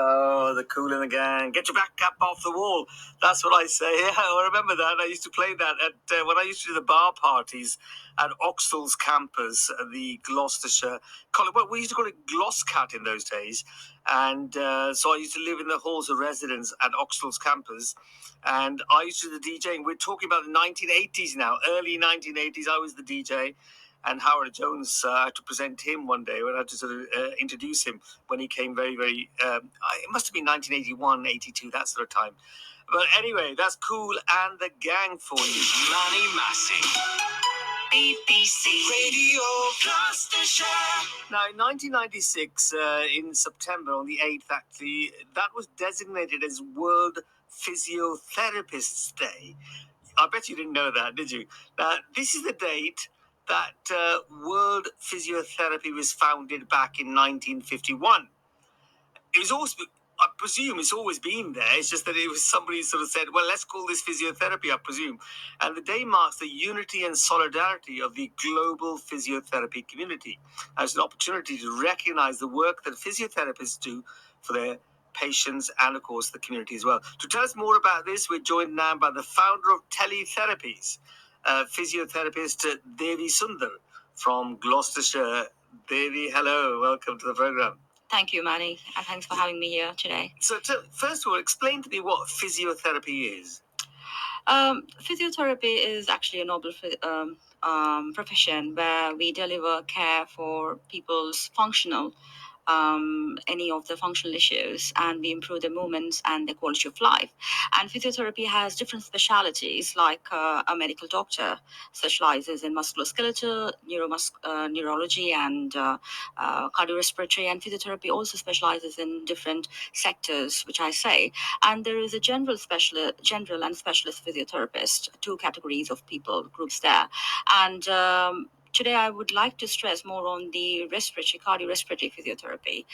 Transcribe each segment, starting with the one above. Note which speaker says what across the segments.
Speaker 1: Oh, the Cool in the Gang. Get your back up off the wall. That's what I say. Yeah, I remember that. I used to play that at when I used to do the bar parties at Oxford's campus, the Gloucestershire college. Well, we used to call it Glosscat in those days. And so I used to live in the halls of residence at Oxford's campus. And I used to do the DJing. We're talking about the 1980s now, early 1980s. I was the DJ. And Howard Jones, I had to present him one day when I had to sort of introduce him when he came very, very, it must have been 1981, 82, that sort of time. But anyway, that's Cool and the Gang for you. Manny, Masih. BBC Radio Gloucestershire. Now, in 1996, in September, on the 8th, actually, that was designated as World Physiotherapists Day. I bet you didn't know that, did you? Now, this is the date that World Physiotherapy was founded back in 1951. It was always, I presume it's always been there. It's just that it was somebody sort of said, well, let's call this physiotherapy, I presume. And the day marks the unity and solidarity of the global physiotherapy community as an opportunity to recognize the work that physiotherapists do for their patients and, of course, the community as well. To tell us more about this, we're joined now by the founder of Tele-Therapies, physiotherapist Devi Sundar from Gloucestershire. Devi, hello, welcome to the program.
Speaker 2: Thank you, Manny, and thanks for having me here today.
Speaker 1: So, first of all, explain to me what physiotherapy is.
Speaker 2: Physiotherapy is actually a noble profession where we deliver care for people's functional any of the functional issues, and we improve their movements and their quality of life. And physiotherapy has different specialities, like a medical doctor specializes in musculoskeletal, neurology, and cardiorespiratory, and physiotherapy also specializes in different sectors, which I say. And there is a general and specialist physiotherapist, two categories of people, groups there. And today, I would like to stress more on the cardiorespiratory physiotherapy,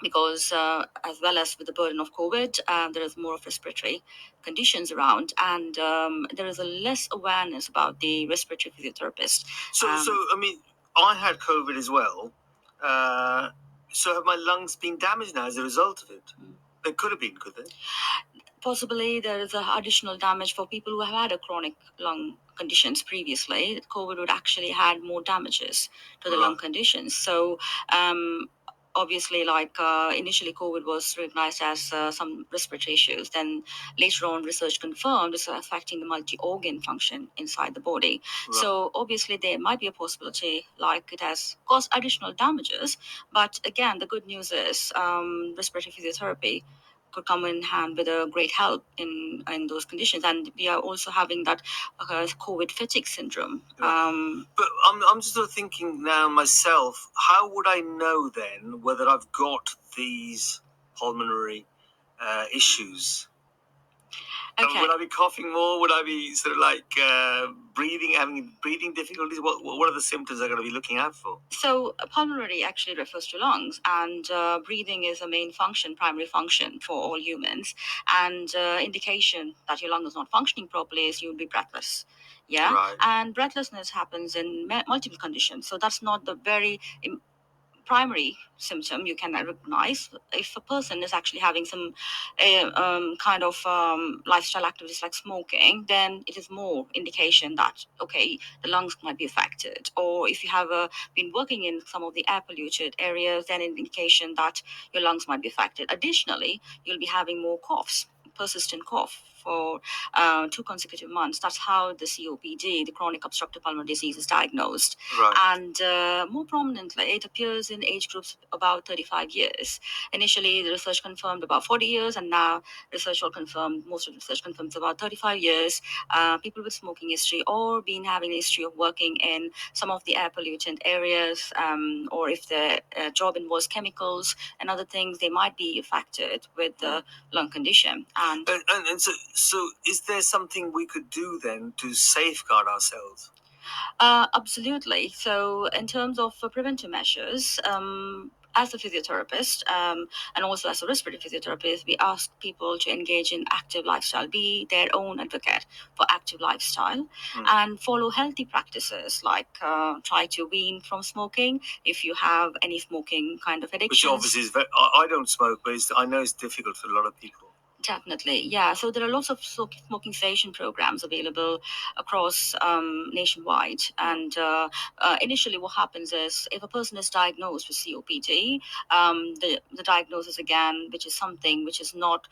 Speaker 2: because as well as with the burden of COVID, there is more of respiratory conditions around, and there is a less awareness about the respiratory physiotherapist.
Speaker 1: So I mean, I had COVID as well. So have my lungs been damaged now as a result of it? They could have been, could they?
Speaker 2: Possibly there is additional damage for people who have had a chronic lung conditions previously. COVID would actually had more damages to the lung conditions. So obviously, initially COVID was recognized as some respiratory issues. Then later on, research confirmed it's affecting the multi-organ function inside the body. Right. So obviously there might be a possibility like it has caused additional damages. But again, the good news is respiratory physiotherapy could come in hand with a great help in those conditions, and we are also having that COVID fatigue syndrome.
Speaker 1: But I'm just sort of thinking now myself, how would I know then whether I've got these pulmonary issues?
Speaker 2: Okay.
Speaker 1: Would I be coughing more? Would I be sort of like having breathing difficulties? What are the symptoms I'm going to be looking out for?
Speaker 2: So pulmonary actually refers to lungs, and breathing is a main function, primary function for all humans. And indication that your lung is not functioning properly is you'll be breathless. Yeah,
Speaker 1: right.
Speaker 2: And breathlessness happens in multiple conditions. So that's not the very primary symptom you can recognize. If a person is actually having some kind of lifestyle activities like smoking, then it is more indication that okay, the lungs might be affected. Or if you have been working in some of the air polluted areas, then an indication that your lungs might be affected. Additionally, you'll be having more coughs, persistent cough for 2 consecutive months. That's how the COPD, the chronic obstructive pulmonary disease, is diagnosed.
Speaker 1: Right.
Speaker 2: And more prominently, it appears in age groups about 35 years. Initially, the research confirmed about 40 years, and now research will confirm, most of the research confirms about 35 years. People with smoking history or been having a history of working in some of the air pollutant areas, or if the job involves chemicals and other things, they might be affected with the lung condition.
Speaker 1: And so is there something we could do then to safeguard ourselves?
Speaker 2: Absolutely. So, in terms of preventive measures, as a physiotherapist and also as a respiratory physiotherapist, we ask people to engage in active lifestyle, be their own advocate for active lifestyle, and follow healthy practices like try to wean from smoking if you have any smoking kind of addictions.
Speaker 1: Which obviously is very, I don't smoke, but I know it's difficult for a lot of people.
Speaker 2: Definitely, yeah. So there are lots of smoking cessation programs available across nationwide. And initially, what happens is if a person is diagnosed with COPD, the diagnosis again, which is something which is not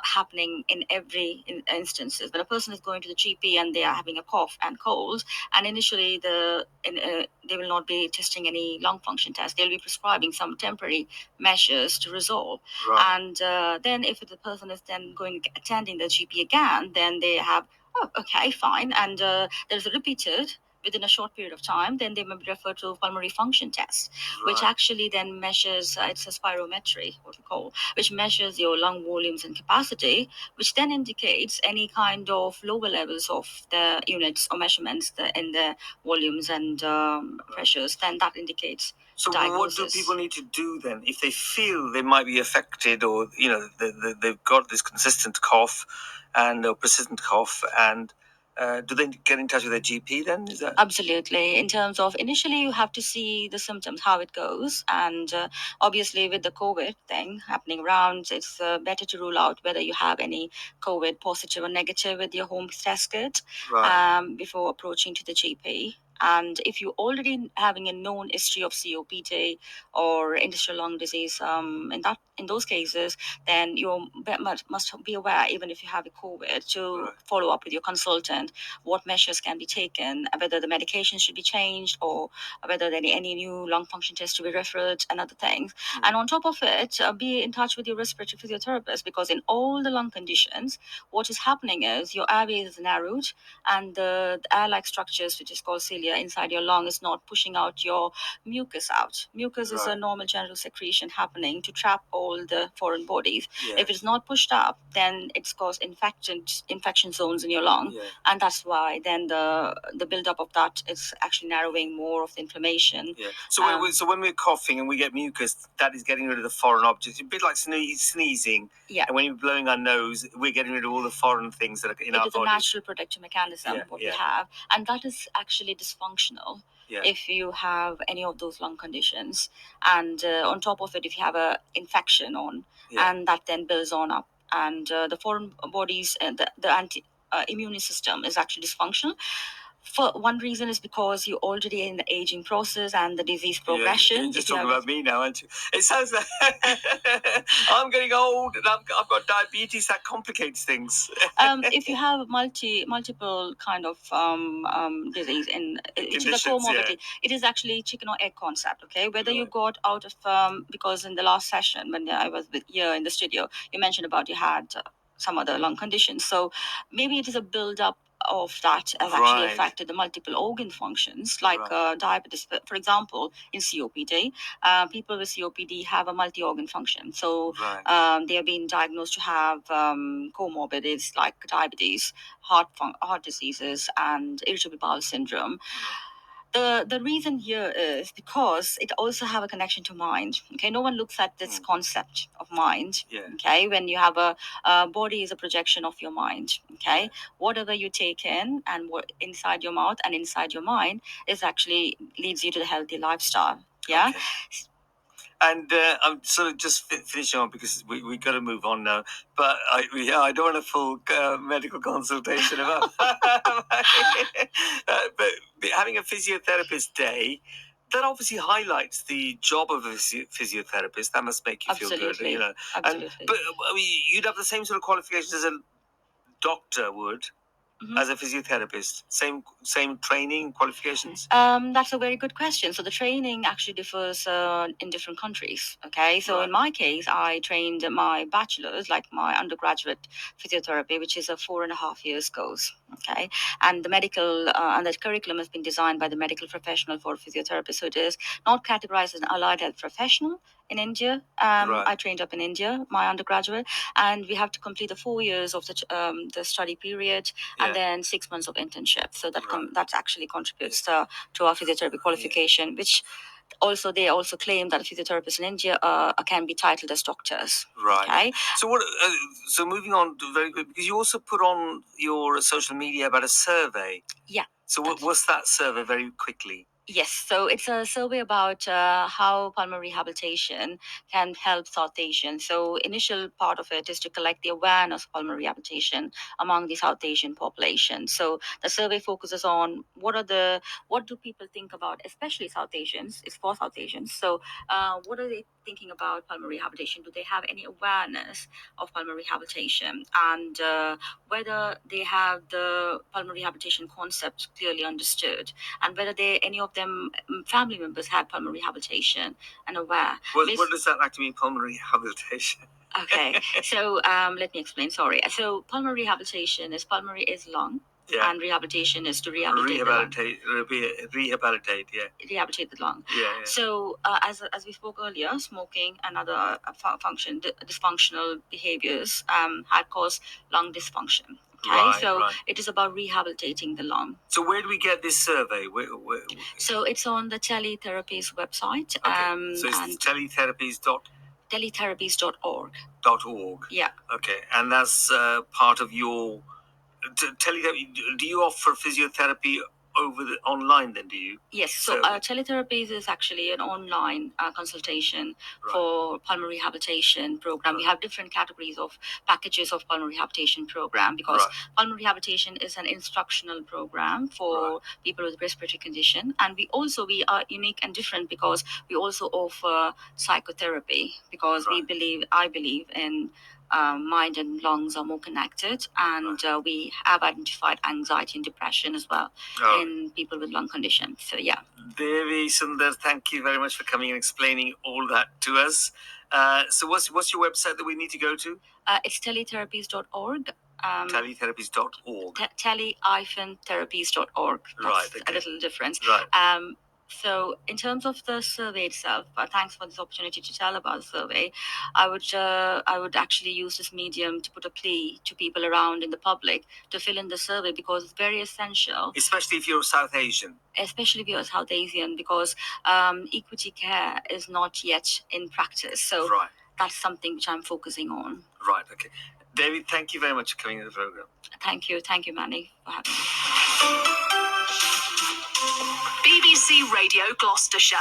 Speaker 2: happening in every instances. When a person is going to the GP and they are having a cough and cold, and initially they will not be testing any lung function test. They'll be prescribing some temporary measures to resolve.
Speaker 1: Right.
Speaker 2: And then if the person is then going attending the GP again, then they have, oh, okay, fine, and there's a repeated within a short period of time, then they may be referred to pulmonary function test, which
Speaker 1: Right.
Speaker 2: actually then measures, it's a spirometry, what we call, which measures your lung volumes and capacity, which then indicates any kind of lower levels of the units or measurements in the volumes and pressures, then that indicates
Speaker 1: So
Speaker 2: diagnosis.
Speaker 1: what do people need to do then if they feel they might be affected, or they've got this consistent cough and persistent cough, and do they get in touch with their GP then? Is that
Speaker 2: Absolutely. In terms of initially, you have to see the symptoms, how it goes. And obviously, with the COVID thing happening around, it's better to rule out whether you have any COVID positive or negative with your home test kit before approaching to the GP. And if you're already having a known history of COPD or interstitial lung disease, in those cases, then you must be aware, even if you have a COVID, to follow up with your consultant what measures can be taken, whether the medication should be changed or whether there are any new lung function tests to be referred and other things. And on top of it, be in touch with your respiratory physiotherapist, because in all the lung conditions, what is happening is your airway is narrowed and the air-like structures, which is called cilia, inside your lung is not pushing out your mucus out. Mucus is a normal general secretion happening to trap all the foreign bodies. If it's not pushed up, then it's caused infection zones in your lung, and that's why then the buildup of that is actually narrowing more of the inflammation.
Speaker 1: So when we're coughing and we get mucus, that is getting rid of the foreign objects. A bit like sneezing.
Speaker 2: Yeah.
Speaker 1: And when you're blowing our nose, we're getting rid of all the foreign things that are in our body.
Speaker 2: It is a natural protective mechanism we have, and that is actually dysfunctional. If you have any of those lung conditions, and on top of it, if you have a infection and that then builds on up, and the foreign bodies, the anti immune system is actually dysfunctional. For one reason is because you're already in the aging process and the disease progression.
Speaker 1: You're just talking about me now, aren't you? It sounds like I'm getting old and I've got diabetes. That complicates things.
Speaker 2: If you have multiple kind of disease which is a comorbidity, it is actually chicken or egg concept. Okay, whether you got out of because in the last session when I was here in the studio, you mentioned about you had some other lung conditions. So maybe it is a build up of that has actually affected the multiple organ functions, like diabetes. For example, in COPD, people with COPD have a multi-organ function. So they have been diagnosed to have comorbidities like diabetes, heart diseases, and irritable bowel syndrome. The reason here is because it also have a connection to mind. Okay, no one looks at this concept of mind. Okay, when you have a body is a projection of your mind. Okay, whatever you take in and what inside your mouth and inside your mind is actually leads you to the healthy lifestyle. Yeah. Okay.
Speaker 1: And I'm sort of just finishing on because we got to move on now. But I don't want a full medical consultation about. But having a physiotherapist day, that obviously highlights the job of a physiotherapist. That must make you feel good, you know.
Speaker 2: Absolutely.
Speaker 1: But I mean, you'd have the same sort of qualifications as a doctor would. As a physiotherapist, same training qualifications.
Speaker 2: That's a very good question. So the training actually differs in different countries. Okay, so in my case, I trained my bachelor's, like my undergraduate physiotherapy, which is a 4.5 years course. Okay, and the medical and the curriculum has been designed by the medical professional for physiotherapy. So it is not categorized as an allied health professional. in India.
Speaker 1: Right.
Speaker 2: I trained up in India, my undergraduate, and we have to complete the 4 years of the study period,
Speaker 1: Yeah.
Speaker 2: and then 6 months of internship. So that
Speaker 1: Right.
Speaker 2: that actually contributes to our physiotherapy qualification, which also they also claim that physiotherapists in India can be titled as doctors.
Speaker 1: Right.
Speaker 2: Okay.
Speaker 1: So what? So moving on to very quick, because you also put on your social media about a survey.
Speaker 2: Yeah.
Speaker 1: So what's that survey? Very quickly.
Speaker 2: Yes, so it's a survey about how pulmonary rehabilitation can help South Asians. So initial part of it is to collect the awareness of pulmonary rehabilitation among the South Asian population. So the survey focuses on what do people think about, especially South Asians. It's for South Asians. So what are they thinking about pulmonary rehabilitation? Do they have any awareness of pulmonary rehabilitation, and whether they have the pulmonary rehabilitation concepts clearly understood, and whether any of them family members had pulmonary rehabilitation and aware.
Speaker 1: What does that actually mean, pulmonary rehabilitation?
Speaker 2: Okay, so let me explain. Sorry. So pulmonary rehabilitation is pulmonary is lung.
Speaker 1: Yeah.
Speaker 2: And rehabilitation is to rehabilitate the lung.
Speaker 1: Rehabilitate, yeah.
Speaker 2: Rehabilitate the lung.
Speaker 1: Yeah.
Speaker 2: So as we spoke earlier, smoking and other dysfunctional behaviors had caused lung dysfunction. Okay,
Speaker 1: Right,
Speaker 2: so
Speaker 1: right.
Speaker 2: it is about rehabilitating the lung.
Speaker 1: So where do we get this survey?
Speaker 2: So it's on the Tele-Therapies website.
Speaker 1: Okay. So it's
Speaker 2: Tele-Therapies.org.
Speaker 1: .org.
Speaker 2: Yeah.
Speaker 1: Okay, and that's part of your Teletherapy. Do you offer physiotherapy online? Then do you?
Speaker 2: Yes. So Tele-Therapies is actually an online consultation for pulmonary rehabilitation program. We have different categories of packages of pulmonary rehabilitation program, because pulmonary rehabilitation is an instructional program for people with respiratory condition, and we are unique and different because we also offer psychotherapy, because I believe in mind and lungs are more connected, and we have identified anxiety and depression as well in people with lung conditions. So yeah.
Speaker 1: Devi Sundar, thank you very much for coming and explaining all that to us. So what's your website that we need to go to?
Speaker 2: It's teletherapies.org.
Speaker 1: Tele-Therapies.org.
Speaker 2: Tele-therapies.org. That's a little difference.
Speaker 1: Right.
Speaker 2: So in terms of the survey itself, thanks for this opportunity to tell about the survey. I would actually use this medium to put a plea to people around in the public to fill in the survey, because it's very essential.
Speaker 1: Especially if you're South Asian.
Speaker 2: Especially if you're South Asian, because equity care is not yet in practice. So that's something which I'm focusing on.
Speaker 1: Right, okay. David, thank you very much for coming to the program.
Speaker 2: Thank you, Manny, for having me.
Speaker 3: BBC Radio Gloucestershire.